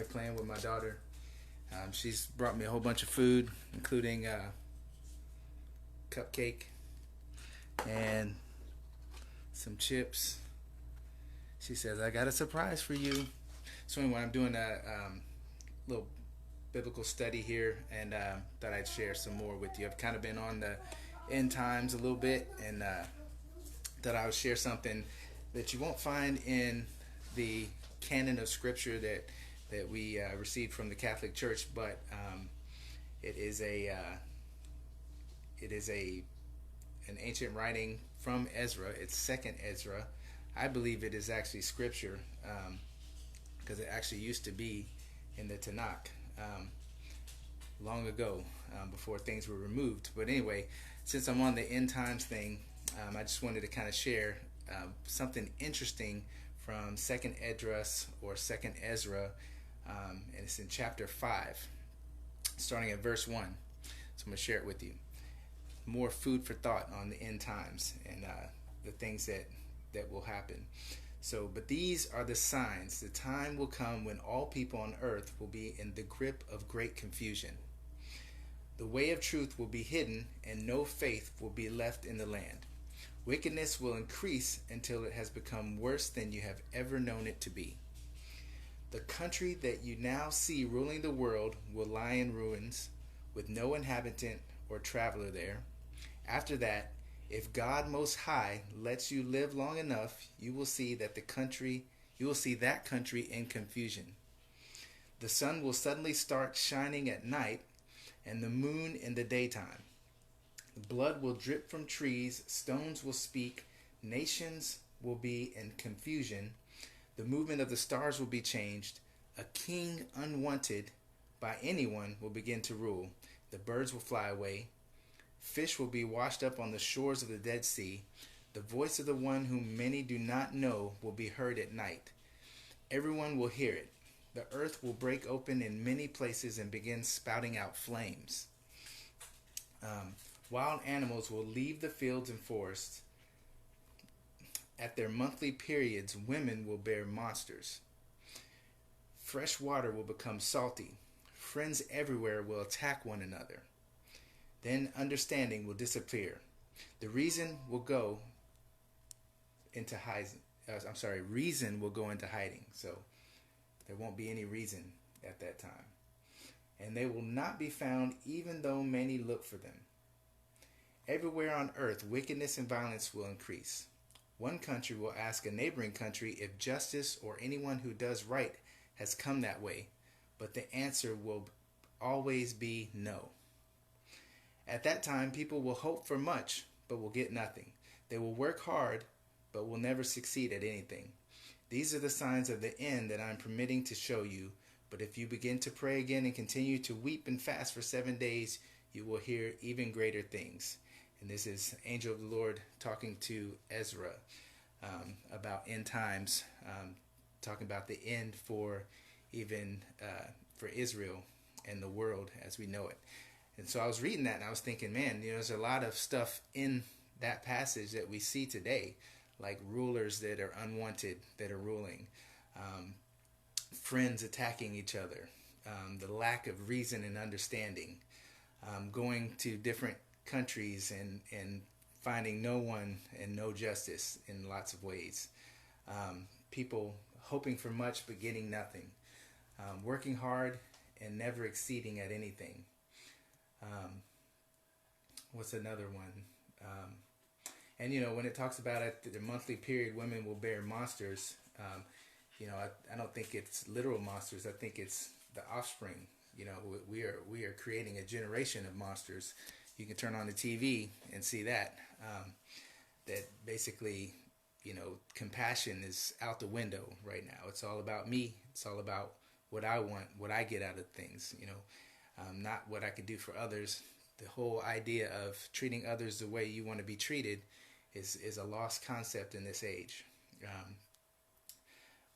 here playing with my daughter. She's brought me a whole bunch of food, including cupcake and some chips. She says, "I got a surprise for you." So anyway, I'm doing a little biblical study here, and thought I'd share some more with you. I've kind of been on the end times a little bit, and that I would share something that you won't find in the canon of Scripture that we received from the Catholic Church, but it is an ancient writing from Ezra. It's Second Ezra. I believe it is actually Scripture, because it actually used to be in the Tanakh long ago, before things were removed. But anyway, since I'm on the end times thing, I just wanted to kind of share something interesting from Second Esdras or Second Ezra, and it's in chapter 5, starting at verse 1. So I'm going to share it with you. More food for thought on the end times and the things that will happen. So, but these are the signs. The time will come when all people on earth will be in the grip of great confusion. The way of truth will be hidden, and no faith will be left in the land. Wickedness will increase until it has become worse than you have ever known it to be. The country that you now see ruling the world will lie in ruins, with no inhabitant or traveler there. After that, if God Most High lets you live long enough, you will see that country in confusion. The sun will suddenly start shining at night, and the moon in the daytime. Blood will drip from trees, stones will speak, nations will be in confusion, the movement of the stars will be changed, a king unwanted by anyone will begin to rule, the birds will fly away, fish will be washed up on the shores of the Dead Sea, the voice of the one whom many do not know will be heard at night. Everyone will hear it. The earth will break open in many places and begin spouting out flames. Wild animals will leave the fields and forests. At their monthly periods, women will bear monsters. Fresh water will become salty. Friends everywhere will attack one another. Then understanding will disappear. The reason will go into hiding. Reason will go into hiding. So there won't be any reason at that time. And they will not be found even though many look for them. Everywhere on earth, wickedness and violence will increase. One country will ask a neighboring country if justice or anyone who does right has come that way, but the answer will always be no. At that time, people will hope for much, but will get nothing. They will work hard, but will never succeed at anything. These are the signs of the end that I am permitting to show you. But if you begin to pray again and continue to weep and fast for 7 days, you will hear even greater things. And this is Angel of the Lord talking to Ezra about end times, talking about the end for even for Israel and the world as we know it. And so I was reading that and I was thinking, man, there's a lot of stuff in that passage that we see today, like rulers that are unwanted that are ruling, friends attacking each other, the lack of reason and understanding, going to different countries and finding no one and no justice in lots of ways, people hoping for much but getting nothing, working hard and never exceeding at anything. What's another one? And when it talks about at the monthly period, women will bear monsters. I don't think it's literal monsters. I think it's the offspring. We are creating a generation of monsters. You can turn on the TV and see that. That basically, compassion is out the window right now. It's all about me. It's all about what I want, what I get out of things. Not what I could do for others. The whole idea of treating others the way you want to be treated is a lost concept in this age.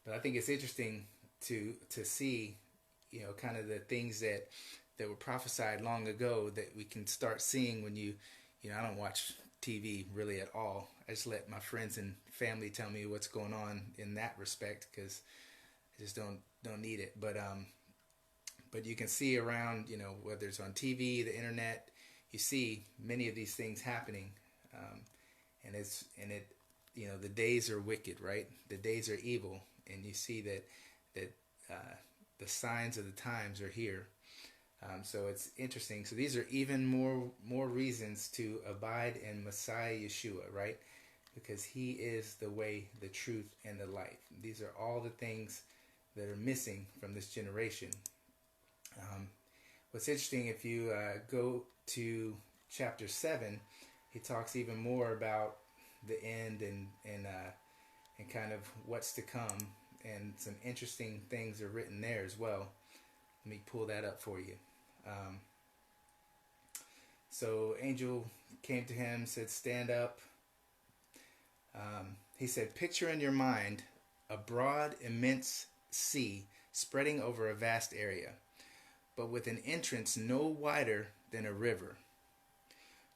But I think it's interesting to see, kind of the things that were prophesied long ago that we can start seeing when I don't watch TV really at all. I just let my friends and family tell me what's going on in that respect because I just don't need it. But But you can see around, whether it's on TV, the internet, you see many of these things happening, and the days are wicked, right? The days are evil, and you see that the signs of the times are here. So it's interesting. So these are even more reasons to abide in Messiah Yeshua, right? Because he is the way, the truth, and the life. These are all the things that are missing from this generation. What's interesting, if you go to chapter 7, he talks even more about the end and kind of what's to come, and some interesting things are written there as well. Let me pull that up for you. So angel came to him, said, stand up. He said, picture in your mind a broad, immense sea spreading over a vast area, but with an entrance no wider than a river.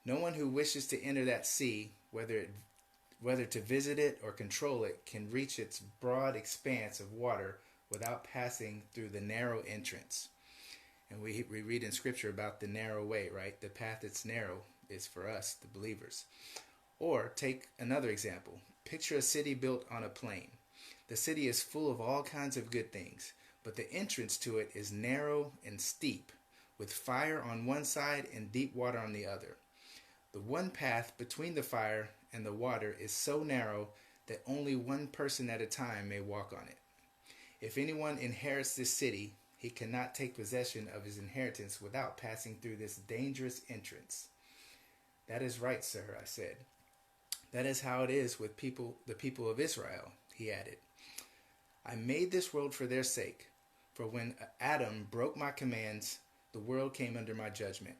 No one who wishes to enter that sea, whether to visit it or control it, can reach its broad expanse of water without passing through the narrow entrance. And we read in Scripture about the narrow way, right? The path that's narrow is for us, the believers. Or take another example. Picture a city built on a plain. The city is full of all kinds of good things, but the entrance to it is narrow and steep, with fire on one side and deep water on the other. The one path between the fire and the water is so narrow that only one person at a time may walk on it. If anyone inherits this city, he cannot take possession of his inheritance without passing through this dangerous entrance. That is right, sir, I said. That is how it is with the people of Israel, he added. I made this world for their sake, for when Adam broke my commands, the world came under my judgment.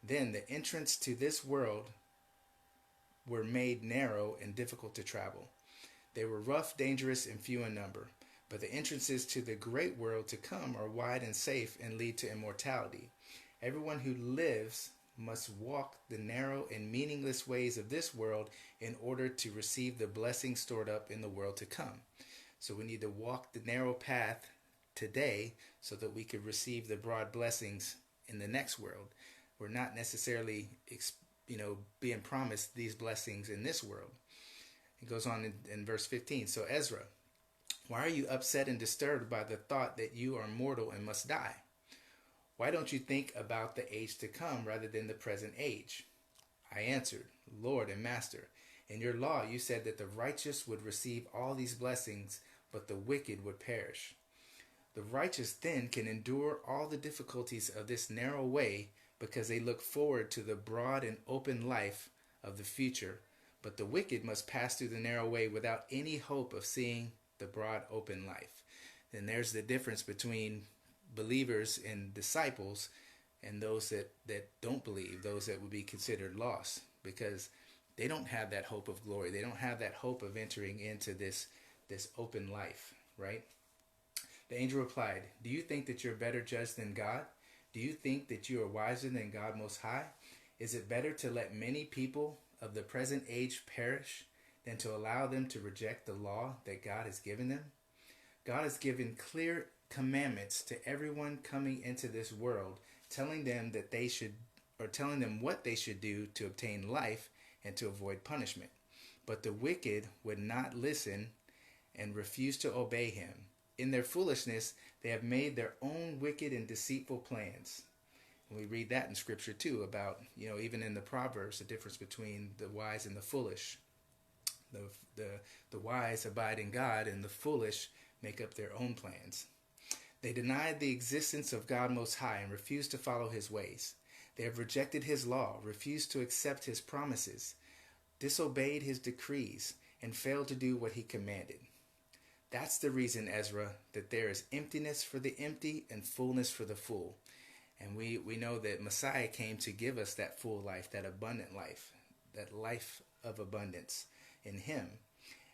Then the entrance to this world were made narrow and difficult to travel. They were rough, dangerous, and few in number. But the entrances to the great world to come are wide and safe and lead to immortality. Everyone who lives must walk the narrow and meaningless ways of this world in order to receive the blessings stored up in the world to come. So we need to walk the narrow path today so that we could receive the broad blessings in the next world. We're not necessarily being promised these blessings in this world. It goes on in verse 15. So Ezra, why are you upset and disturbed by the thought that you are mortal and must die? Why don't you think about the age to come rather than the present age? I answered, Lord and Master, in your law you said that the righteous would receive all these blessings, but the wicked would perish. The righteous then can endure all the difficulties of this narrow way because they look forward to the broad and open life of the future, but the wicked must pass through the narrow way without any hope of seeing the broad open life. Then there's the difference between believers and disciples and those that don't believe, those that would be considered lost, because they don't have that hope of glory. They don't have that hope of entering into this open life, right? The angel replied, do you think that you're better judged than God? Do you think that you are wiser than God Most High? Is it better to let many people of the present age perish than to allow them to reject the law that God has given them? God has given clear commandments to everyone coming into this world, telling them what they should do to obtain life and to avoid punishment. But the wicked would not listen and refuse to obey him. In their foolishness, they have made their own wicked and deceitful plans. And we read that in Scripture too, about, even in the Proverbs, the difference between the wise and the foolish. The wise abide in God, and the foolish make up their own plans. They denied the existence of God Most High and refused to follow his ways. They have rejected his law, refused to accept his promises, disobeyed his decrees, and failed to do what he commanded. That's the reason, Ezra, that there is emptiness for the empty and fullness for the full. And we know that Messiah came to give us that full life, that abundant life, that life of abundance in him.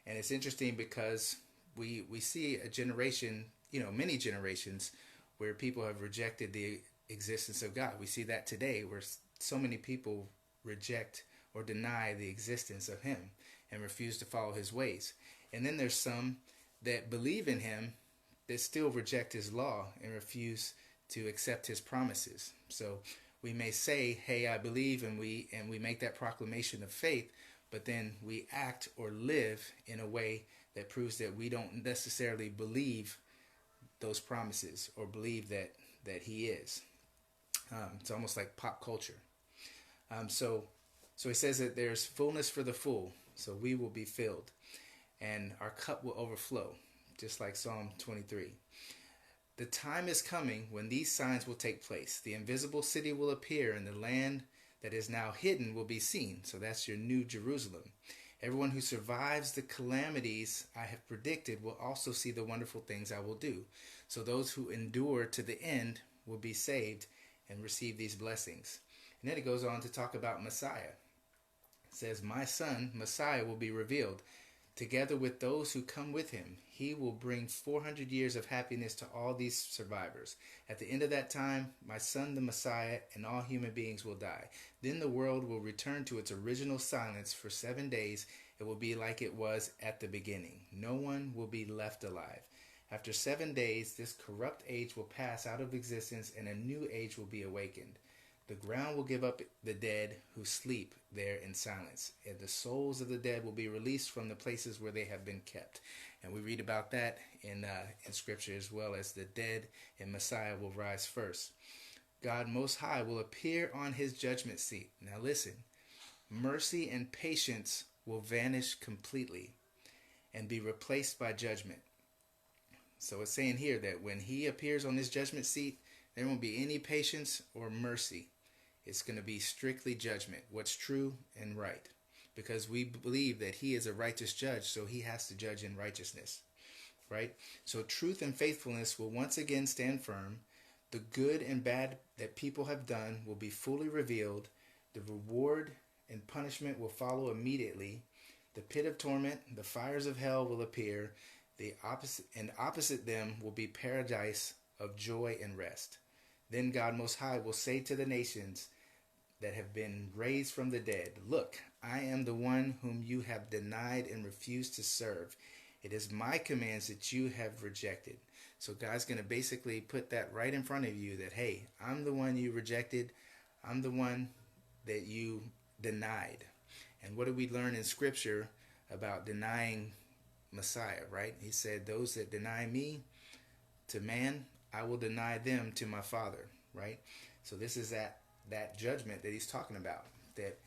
And it's interesting because we see a generation, many generations where people have rejected the existence of God. We see that today where so many people reject or deny the existence of him and refuse to follow his ways. And then there's some that believe in him that still reject his law and refuse to accept his promises. So we may say, hey, I believe, and we make that proclamation of faith, but then we act or live in a way that proves that we don't necessarily believe those promises or believe that he is. It's almost like pop culture. So he says that there's fullness for the full, so we will be filled, and our cup will overflow, just like Psalm 23. The time is coming when these signs will take place. The invisible city will appear, and the land that is now hidden will be seen. So that's your new Jerusalem. Everyone who survives the calamities I have predicted will also see the wonderful things I will do. So those who endure to the end will be saved and receive these blessings. And then it goes on to talk about Messiah. It says, my son, Messiah, will be revealed. Together with those who come with him, he will bring 400 years of happiness to all these survivors. At the end of that time, my son, the Messiah, and all human beings will die. Then the world will return to its original silence for 7 days. It will be like it was at the beginning. No one will be left alive. After 7 days, this corrupt age will pass out of existence, and a new age will be awakened. The ground will give up the dead who sleep there in silence, and the souls of the dead will be released from the places where they have been kept. And we read about that in Scripture, as well as the dead and Messiah will rise first. God Most High will appear on his judgment seat. Now listen, mercy and patience will vanish completely and be replaced by judgment. So it's saying here that when he appears on his judgment seat, there won't be any patience or mercy. It's going to be strictly judgment, what's true and right. Because we believe that he is a righteous judge, so he has to judge in righteousness, right? So truth and faithfulness will once again stand firm. The good and bad that people have done will be fully revealed. The reward and punishment will follow immediately. The pit of torment, the fires of hell will appear. Opposite them will be paradise of joy and rest. Then God Most High will say to the nations that have been raised from the dead, look, I am the one whom you have denied and refused to serve. It is my commands that you have rejected. So God's going to basically put that right in front of you that, hey, I'm the one you rejected. I'm the one that you denied. And what do we learn in Scripture about denying Messiah, right? He said, those that deny me to man, I will deny them to my Father, right? So this is that judgment that he's talking about, that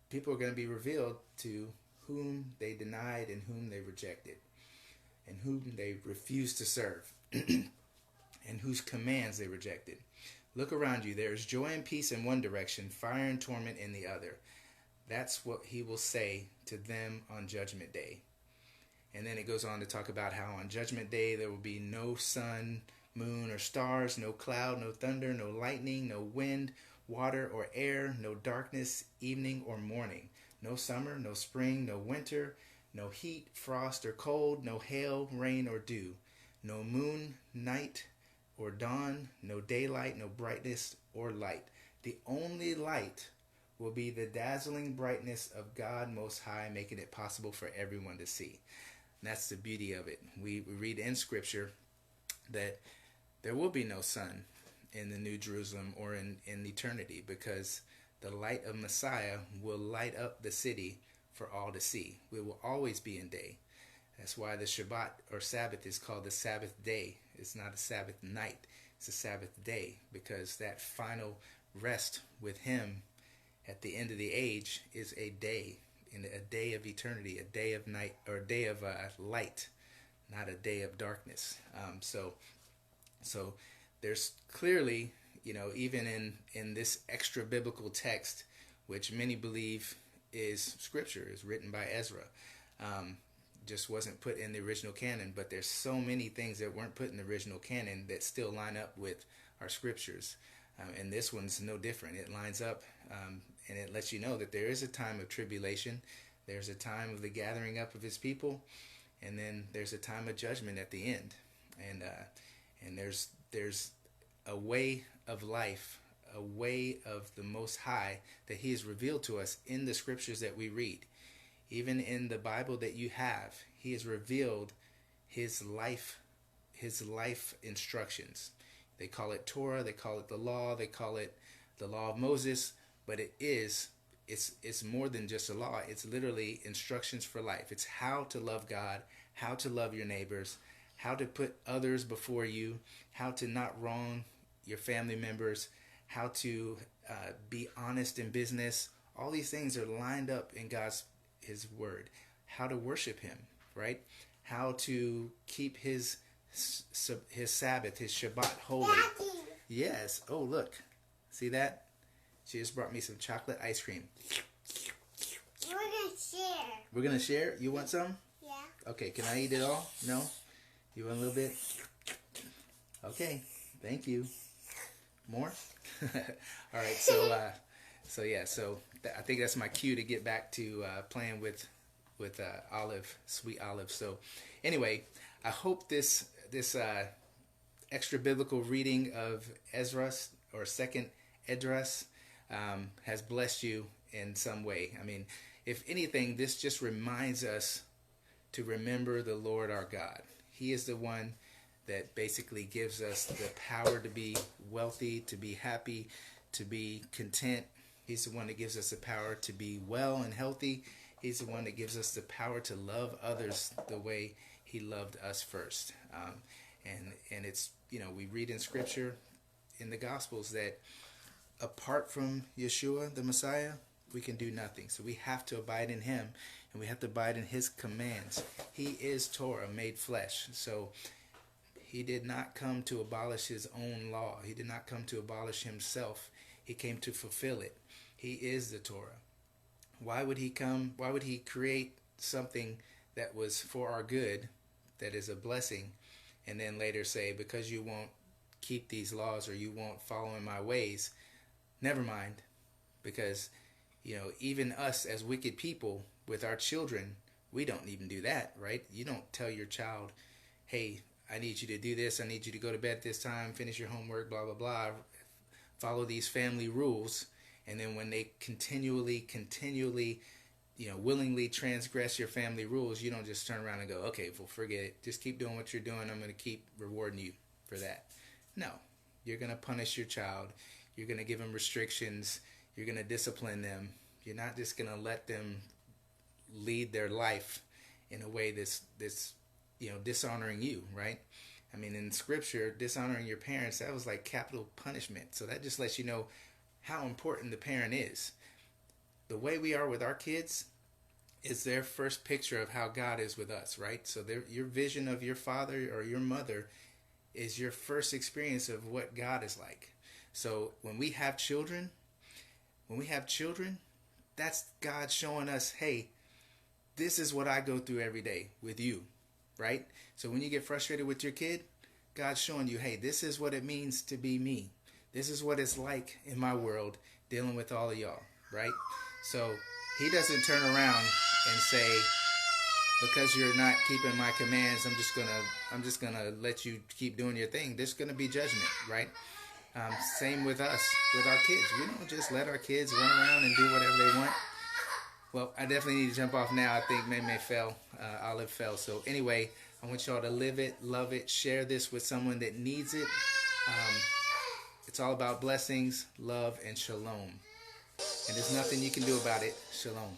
people are going to be revealed to whom they denied and whom they rejected and whom they refused to serve and whose commands they rejected. Look around you. There is joy and peace in one direction, fire and torment in the other. That's what he will say to them on Judgment Day. And then it goes on to talk about how on Judgment Day there will be no sun, moon, or stars, no cloud, no thunder, no lightning, no wind, water, or air, no darkness, evening or morning, no summer, no spring, no winter, no heat, frost, or cold, no hail, rain, or dew, no moon, night, or dawn, no daylight, no brightness or light. The only light will be the dazzling brightness of God Most High, making it possible for everyone to see. And that's the beauty of it. We read in Scripture that there will be no sun in the New Jerusalem or in eternity, because the light of Messiah will light up the city for all to see. We will always be in day. That's why the Shabbat or Sabbath is called the Sabbath day. It's not a Sabbath night. It's a Sabbath day, because that final rest with him at the end of the age is a day, in a day of eternity, a day of night, or a day of light, not a day of darkness. So there's clearly, even in this extra biblical text, which many believe is Scripture, is written by Ezra, just wasn't put in the original canon, but there's so many things that weren't put in the original canon that still line up with our Scriptures. And this one's no different. It lines up, and it lets you know that there is a time of tribulation. There's a time of the gathering up of his people, and then there's a time of judgment at the end. And there's a way of life, a way of the Most High that he has revealed to us in the Scriptures that we read. Even in the Bible that you have, he has revealed his life instructions. They call it Torah, they call it the law, they call it the law of Moses, but it's more than just a law. It's literally instructions for life. It's how to love God, how to love your neighbors, how to put others before you, how to not wrong your family members, how to be honest in business. All these things are lined up in His word. How to worship Him, right? How to keep His Sabbath, His Shabbat holy. Daddy. Yes. Oh, look. See that? She just brought me some chocolate ice cream. We're going to share. We're going to share? You want some? Yeah. Okay, can I eat it all? No? You want a little bit? Okay. Thank you. More? All right. So I think that's my cue to get back to playing with Olive, sweet Olive. So anyway, I hope this extra biblical reading of Esdras, or second Esdras, has blessed you in some way. I mean, if anything, this just reminds us to remember the Lord our God. He is the one that basically gives us the power to be wealthy, to be happy, to be content. He's the one that gives us the power to be well and healthy. He's the one that gives us the power to love others the way He loved us first. And it's, we read in Scripture, in the Gospels, that apart from Yeshua, the Messiah, we can do nothing. So we have to abide in Him, and we have to abide in His commands. He is Torah made flesh. So He did not come to abolish His own law. He did not come to abolish Himself. He came to fulfill it. He is the Torah. Why would He come? Why would He create something that was for our good, that is a blessing, and then later say, because you won't keep these laws or you won't follow in my ways, never mind. Because, even us as wicked people with our children, we don't even do that, right? You don't tell your child, hey, I need you to do this. I need you to go to bed at this time, finish your homework, blah, blah, blah. Follow these family rules. And then when they continually, willingly transgress your family rules, you don't just turn around and go, okay, well, forget it. Just keep doing what you're doing. I'm going to keep rewarding you for that. No, you're going to punish your child. You're going to give them restrictions. You're going to discipline them. You're not just going to let them lead their life in a way that's dishonoring you, right? I mean, in Scripture, dishonoring your parents, that was like capital punishment. So that just lets you know how important the parent is. The way we are with our kids is their first picture of how God is with us, right? So your vision of your father or your mother is your first experience of what God is like. So when we have children, that's God showing us, hey, this is what I go through every day with you, right? So when you get frustrated with your kid, God's showing you, hey, this is what it means to be me. This is what it's like in my world dealing with all of y'all, right? So He doesn't turn around and say, because you're not keeping my commands, I'm just gonna let you keep doing your thing. There's gonna be judgment, right? Same with us, with our kids. We don't just let our kids run around and do whatever they want. Well, I definitely need to jump off now. I think May fell. Olive fell. So anyway, I want y'all to live it, love it, share this with someone that needs it. It's all about blessings, love, and shalom. And there's nothing you can do about it. Shalom.